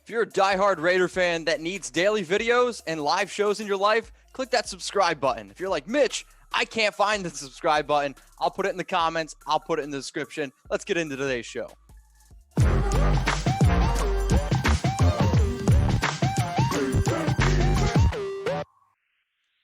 If you're a diehard Raider fan that needs daily videos and live shows in your life, click that subscribe button. If you're like, Mitch, I can't find the subscribe button, I'll put it in the comments. I'll put it in the description. Let's get into today's show.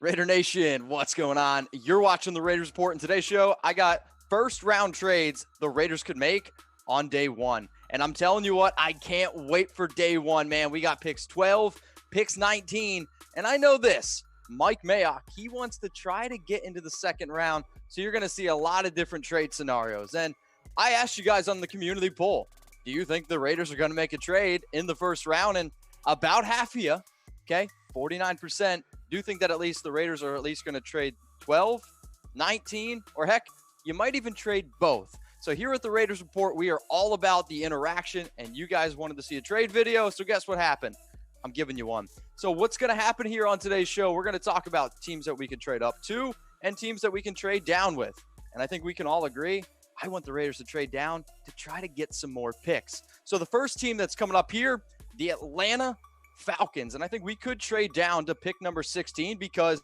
Raider Nation, what's going on? You're watching the Raiders Report. In today's show, I got first round trades the Raiders could make on day one. And I'm telling you what, I can't wait for day one, man. We got picks 12, picks 19. And I know this, Mike Mayock, he wants to try to get into the second round. So you're going to see a lot of different trade scenarios. And I asked you guys on the community poll, do you think the Raiders are going to make a trade in the first round? And about half of you, okay, 49%, do think that at least the Raiders are at least going to trade 12, 19, or heck, you might even trade both. So here at the Raiders Report, we are all about the interaction, and you guys wanted to see a trade video, so guess what happened? I'm giving you one. So what's going to happen here on today's show, we're going to talk about teams that we can trade up to and teams that we can trade down with. And I think we can all agree, I want the Raiders to trade down to try to get some more picks. So the first team that's coming up here, the Atlanta Falcons. And I think we could trade down to pick number 16 because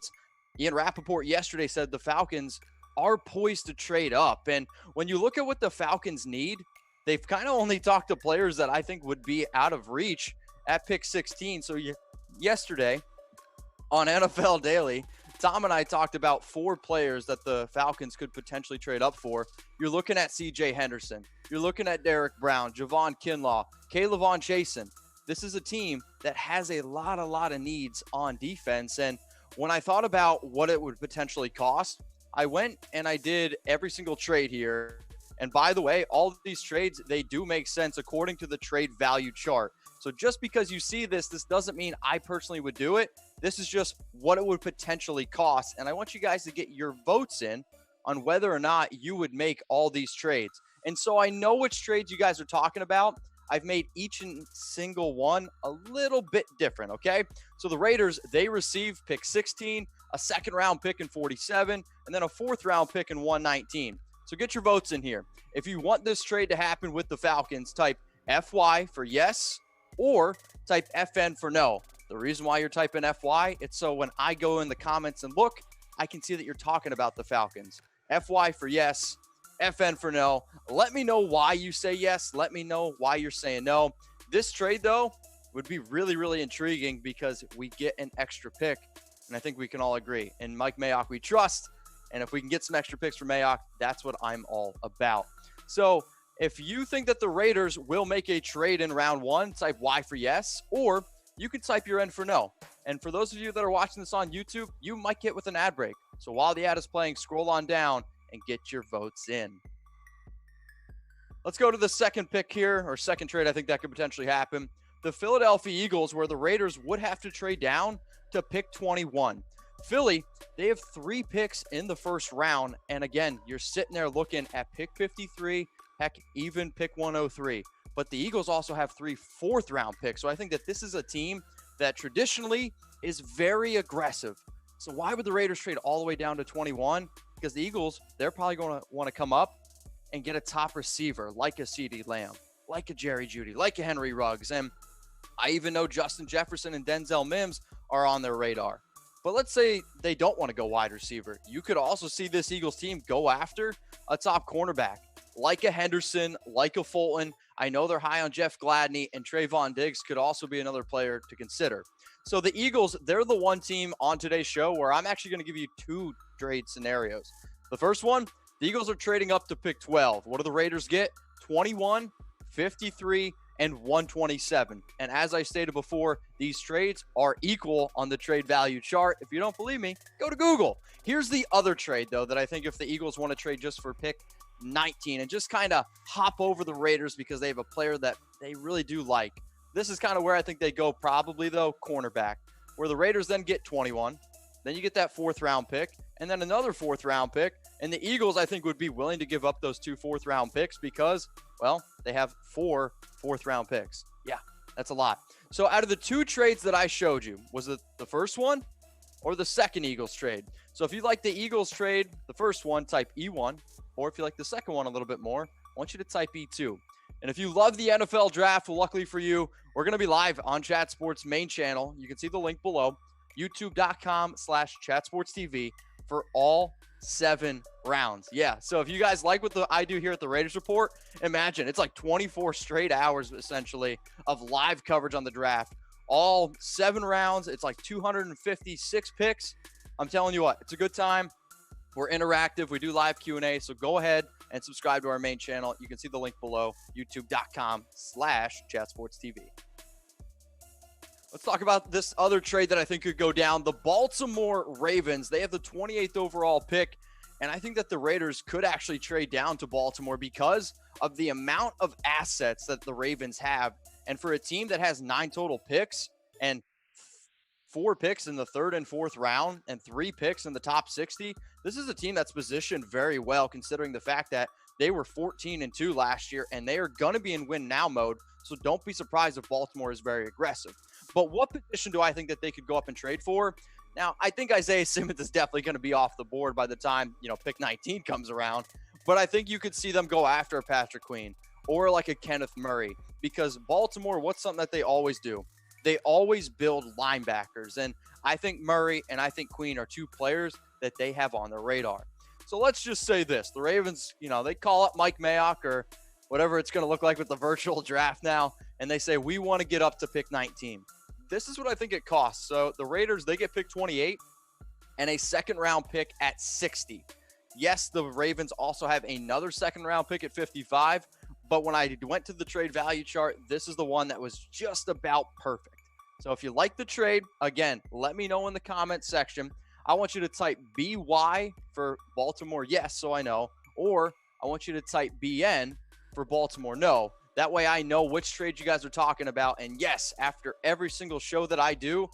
Ian Rappaport yesterday said the Falcons are poised to trade up. And when you look at what the Falcons need, they've kind of only talked to players that I think would be out of reach at pick 16. So yesterday on NFL Daily, Tom and I talked about 4 players that the Falcons could potentially trade up for. You're looking at C.J. Henderson. You're looking at Derek Brown, Javon Kinlaw, K'Lavon Chasen. This is a team that has a lot of needs on defense. And when I thought about what it would potentially cost, I went and I did every single trade here. And by the way, all of these trades, they do make sense according to the trade value chart. So just because you see this doesn't mean I personally would do it. This is just what it would potentially cost. And I want you guys to get your votes in on whether or not you would make all these trades. And so I know which trades you guys are talking about. I've made each and single one a little bit different, okay? So the Raiders, they received pick 16, a second round pick in 47, and then a fourth round pick in 119. So get your votes in here. If you want this trade to happen with the Falcons, type FY for yes or type FN for no. The reason why you're typing FY, it's so when I go in the comments and look, I can see that you're talking about the Falcons. FY for yes, FN for no. Let me know why you say yes. Let me know why you're saying no. This trade, though, would be really intriguing because we get an extra pick, and I think we can all agree. And Mike Mayock, we trust, and if we can get some extra picks for Mayock, that's what I'm all about. So if you think that the Raiders will make a trade in round one, type Y for yes, or you can type your N for no. And for those of you that are watching this on YouTube, you might get with an ad break. So while the ad is playing, scroll on down and get your votes in. Let's go to the second pick here, or second trade I think that could potentially happen. The Philadelphia Eagles, where the Raiders would have to trade down to pick 21. Philly, they have 3 picks in the first round. And again, you're sitting there looking at pick 53, heck, even pick 103. But the Eagles also have 3 fourth-round picks. So I think that this is a team that traditionally is very aggressive. So why would the Raiders trade all the way down to 21? Because the Eagles, they're probably going to want to come up and get a top receiver like a CeeDee Lamb, like a Jerry Jeudy, like a Henry Ruggs. And I even know Justin Jefferson and Denzel Mims are on their radar. But let's say they don't want to go wide receiver. You could also see this Eagles team go after a top cornerback, like a Henderson, like a Fulton. I know they're high on Jeff Gladney, and Trayvon Diggs could also be another player to consider. So the Eagles, they're the one team on today's show where I'm actually going to give you 2 trade scenarios. The first one, the Eagles are trading up to pick 12. What do the Raiders get? 21, 53, and 127. And as I stated before, these trades are equal on the trade value chart. If you don't believe me, go to Google. Here's the other trade, though, that I think if the Eagles want to trade just for pick 19 and just kind of hop over the Raiders because they have a player that they really do like. This is kind of where I think they go probably, though, cornerback, where the Raiders then get 21. Then you get that 4th-round pick, and then another 4th-round pick. And the Eagles, I think, would be willing to give up those 2 4th-round picks because, well, they have 4 4th-round picks. Yeah, that's a lot. So out of the 2 trades that I showed you, was it the first one or the second Eagles trade? So if you like the Eagles trade, the first one, type E1. Or if you like the second one a little bit more, I want you to type E2. And if you love the NFL draft, well, luckily for you, We're going to be live on Chat Sports main channel. You can see the link below, youtube.com/chatsportstv for all 7 rounds. Yeah, so if you guys like what I do here at the Raiders Report, imagine it's like 24 straight hours essentially of live coverage on the draft. All 7 rounds. It's like 256 picks. I'm telling you what, it's a good time. We're interactive. We do live Q&A, so go ahead and subscribe to our main channel. You can see the link below, youtube.com/chatsportstv. Let's talk about this other trade that I think could go down. The Baltimore Ravens, they have the 28th overall pick, and I think that the Raiders could actually trade down to Baltimore because of the amount of assets that the Ravens have. And for a team that has 9 total picks and 4 picks in the 3rd and 4th round and 3 picks in the top 60, this is a team that's positioned very well considering the fact that they were 14-2 last year and they are going to be in win now mode. So don't be surprised if Baltimore is very aggressive. But what position do I think that they could go up and trade for? Now, I think Isaiah Simmons is definitely going to be off the board by the time, pick 19 comes around. But I think you could see them go after Patrick Queen or like a Kenneth Murray, because Baltimore, what's something that they always do? They always build linebackers. And I think Murray and I think Queen are 2 players that they have on their radar. So let's just say this. The Ravens, they call up Mike Mayock or whatever it's going to look like with the virtual draft now, and they say, we want to get up to pick 19. This is what I think it costs. So the Raiders, they get pick 28 and a 2nd round pick at 60. Yes, the Ravens also have another 2nd round pick at 55, but when I went to the trade value chart, this is the one that was just about perfect. So if you like the trade, again, let me know in the comments section. I want you to type BY for Baltimore, yes, so I know, or I want you to type BN for Baltimore, no. That way I know which trade you guys are talking about. And yes, after every single show that I do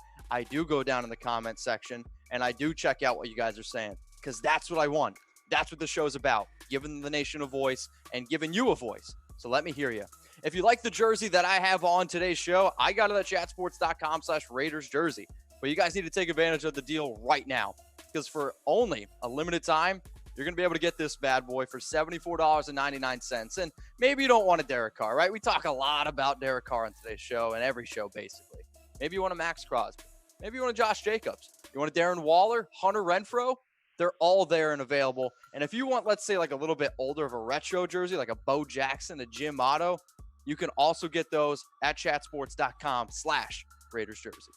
go down in the comments section and I do check out what you guys are saying, because that's what I want. That's what the show's about, giving the nation a voice and giving you a voice. So let me hear you. If you like the jersey that I have on today's show, I got it at chatsports.com/Raiders jersey. But you guys need to take advantage of the deal right now, because for only a limited time, you're going to be able to get this bad boy for $74.99. And maybe you don't want a Derek Carr, right? We talk a lot about Derek Carr on today's show and every show, basically. Maybe you want a Max Crosby. Maybe you want a Josh Jacobs. You want a Darren Waller, Hunter Renfrow? They're all there and available. And if you want, let's say, like a little bit older of a retro jersey, like a Bo Jackson, a Jim Otto, you can also get those at chatsports.com/Raiders jersey.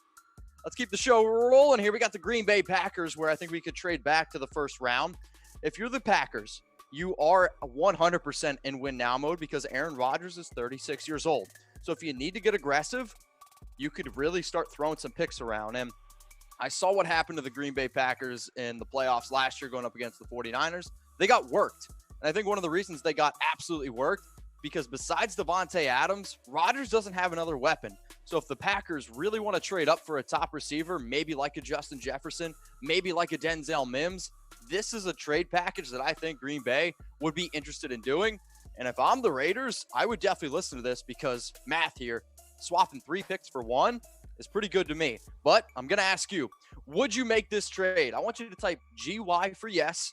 Let's keep the show rolling here. We got the Green Bay Packers, where I think we could trade back to the 1st round. If you're the Packers, you are 100% in win now mode because Aaron Rodgers is 36 years old. So if you need to get aggressive, you could really start throwing some picks around. And I saw what happened to the Green Bay Packers in the playoffs last year going up against the 49ers. They got worked. And I think one of the reasons they got absolutely worked, because besides Devontae Adams, Rodgers doesn't have another weapon. So if the Packers really want to trade up for a top receiver, maybe like a Justin Jefferson, maybe like a Denzel Mims, this is a trade package that I think Green Bay would be interested in doing. And if I'm the Raiders, I would definitely listen to this, because math here, swapping 3 picks for 1 is pretty good to me. But I'm going to ask you, would you make this trade? I want you to type GY for yes,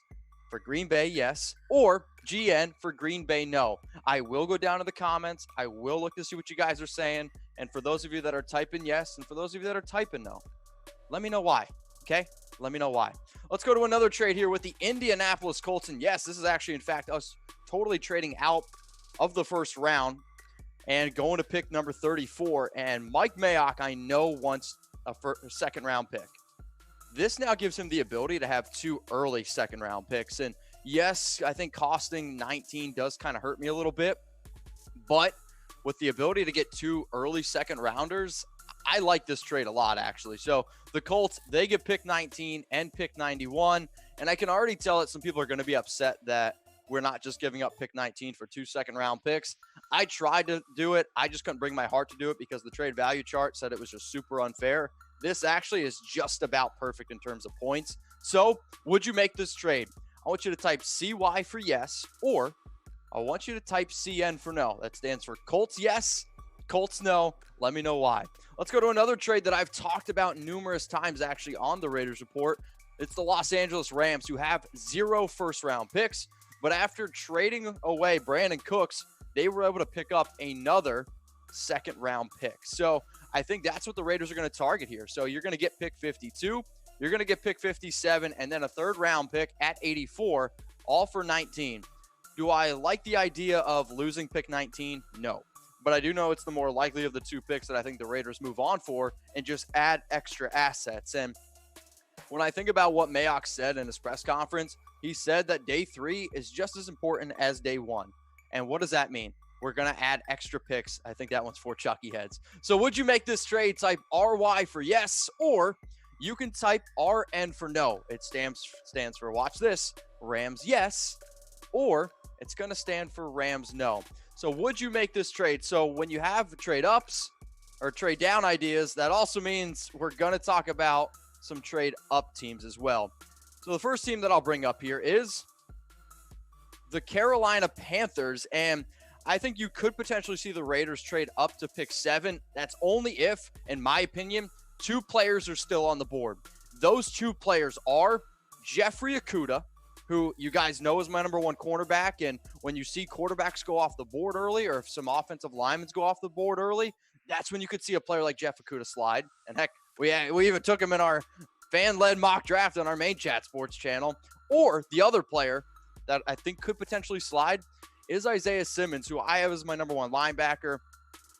for Green Bay, yes, or GN for Green Bay, no. I will go down to the comments. I will look to see what you guys are saying. And for those of you that are typing yes, and for those of you that are typing no, let me know why, okay? Let me know why. Let's go to another trade here with the Indianapolis Colts. And yes, this is actually, in fact, us totally trading out of the 1st round and going to pick number 34. And Mike Mayock, I know, wants a 2nd round pick. This now gives him the ability to have 2 early 2nd round picks. And yes, I think costing 19 does kind of hurt me a little bit. But with the ability to get 2 early 2nd rounders, I like this trade a lot, actually. So the Colts, they get pick 19 and pick 91. And I can already tell that some people are going to be upset that we're not just giving up pick 19 for 2 2nd round picks. I tried to do it. I just couldn't bring my heart to do it because the trade value chart said it was just super unfair. This actually is just about perfect in terms of points. So would you make this trade? I want you to type CY for yes, or I want you to type CN for no. That stands for Colts yes, Colts no. Let me know why. Let's go to another trade that I've talked about numerous times actually on the Raiders Report. It's the Los Angeles Rams, who have 0 first-round picks. But after trading away Brandon Cooks, they were able to pick up another second-round pick. So I think that's what the Raiders are going to target here. So you're going to get pick 52, you're going to get pick 57, and then a third-round pick at 84, all for 19. Do I like the idea of losing pick 19? No. But I do know it's the more likely of the two picks that I think the Raiders move on for and just add extra assets. And when I think about what Mayock said in his press conference, he said that day 3 is just as important as day 1. And what does that mean? We're going to add extra picks. I think that one's for Chucky Heads. So would you make this trade? Type RY for yes, or you can type RN for no. It stands for, watch this, Rams yes, or it's going to stand for Rams no. So would you make this trade? So when you have trade ups or trade down ideas, that also means we're going to talk about some trade up teams as well. So the first team that I'll bring up here is the Carolina Panthers. And I think you could potentially see the Raiders trade up to pick 7. That's only if, in my opinion, 2 players are still on the board. Those 2 players are Jeffrey Okudah, who you guys know is my number 1 cornerback. And when you see quarterbacks go off the board early, or if some offensive linemen go off the board early, that's when you could see a player like Jeff Okudah slide. And heck, we even took him in our fan-led mock draft on our main Chat Sports channel. Or the other player that I think could potentially slide is Isaiah Simmons, who I have as my number 1 linebacker,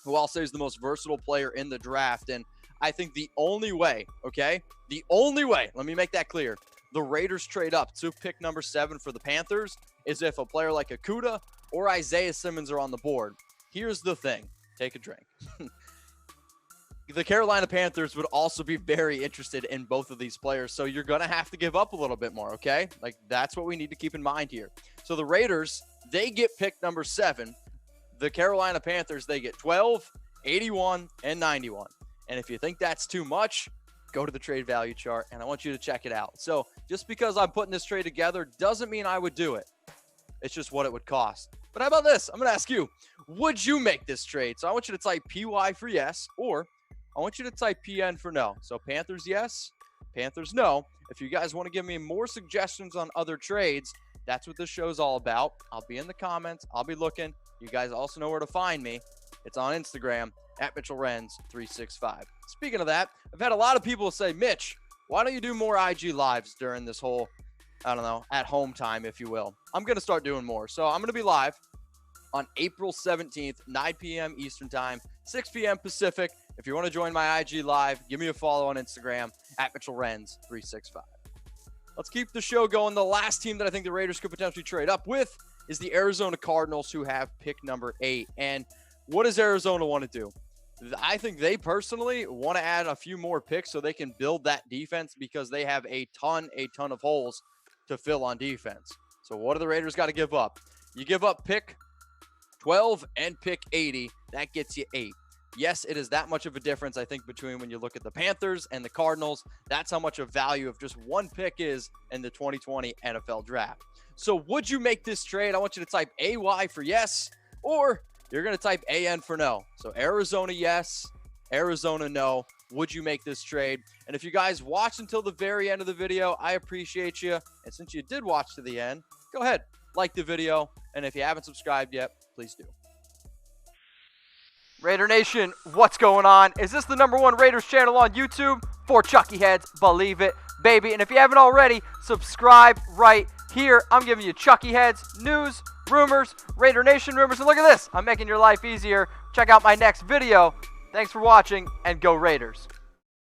who I'll say is the most versatile player in the draft. And I think the only way, let me make that clear, the Raiders trade up to pick number 7 for the Panthers is if a player like Okudah or Isaiah Simmons are on the board. Here's the thing. Take a drink. The Carolina Panthers would also be very interested in both of these players, so you're going to have to give up a little bit more, okay? Like, that's what we need to keep in mind here. So the Raiders, they get pick number 7. The Carolina Panthers, they get 12, 81, and 91. And if you think that's too much, go to the trade value chart, and I want you to check it out. So just because I'm putting this trade together doesn't mean I would do it. It's just what it would cost. But how about this? I'm going to ask you, would you make this trade? So I want you to type PY for yes, or I want you to type PN for no. So Panthers yes, Panthers no. If you guys want to give me more suggestions on other trades, that's what this show's all about. I'll be in the comments. I'll be looking. You guys also know where to find me. It's on Instagram, at Mitchell Renz 365. Speaking of that, I've had a lot of people say, Mitch, why don't you do more IG lives during this whole, I don't know, at home time, if you will. I'm going to start doing more. So I'm going to be live on April 17th, 9 p.m. Eastern time, 6 p.m. Pacific. If you want to join my IG live, give me a follow on Instagram, at Mitchell Renz 365. Let's keep the show going. The last team that I think the Raiders could potentially trade up with is the Arizona Cardinals, who have pick number 8. And what does Arizona want to do? I think they personally want to add a few more picks so they can build that defense, because they have a ton of holes to fill on defense. So what do the Raiders got to give up? You give up pick 12 and pick 80. That gets you 8. Yes, it is that much of a difference, I think, between when you look at the Panthers and the Cardinals. That's how much of value of just one pick is in the 2020 NFL draft. So would you make this trade? I want you to type AY for yes, or you're going to type AN for no. So Arizona yes, Arizona no. Would you make this trade? And if you guys watched until the very end of the video, I appreciate you. And since you did watch to the end, go ahead, like the video. And if you haven't subscribed yet, please do. Raider Nation, what's going on? Is this the #1 Raiders channel on YouTube? For Chucky Heads, believe it, baby. And if you haven't already, subscribe right here. I'm giving you Chucky Heads, news, rumors, Raider Nation rumors. And look at this, I'm making your life easier. Check out my next video. Thanks for watching, and go Raiders.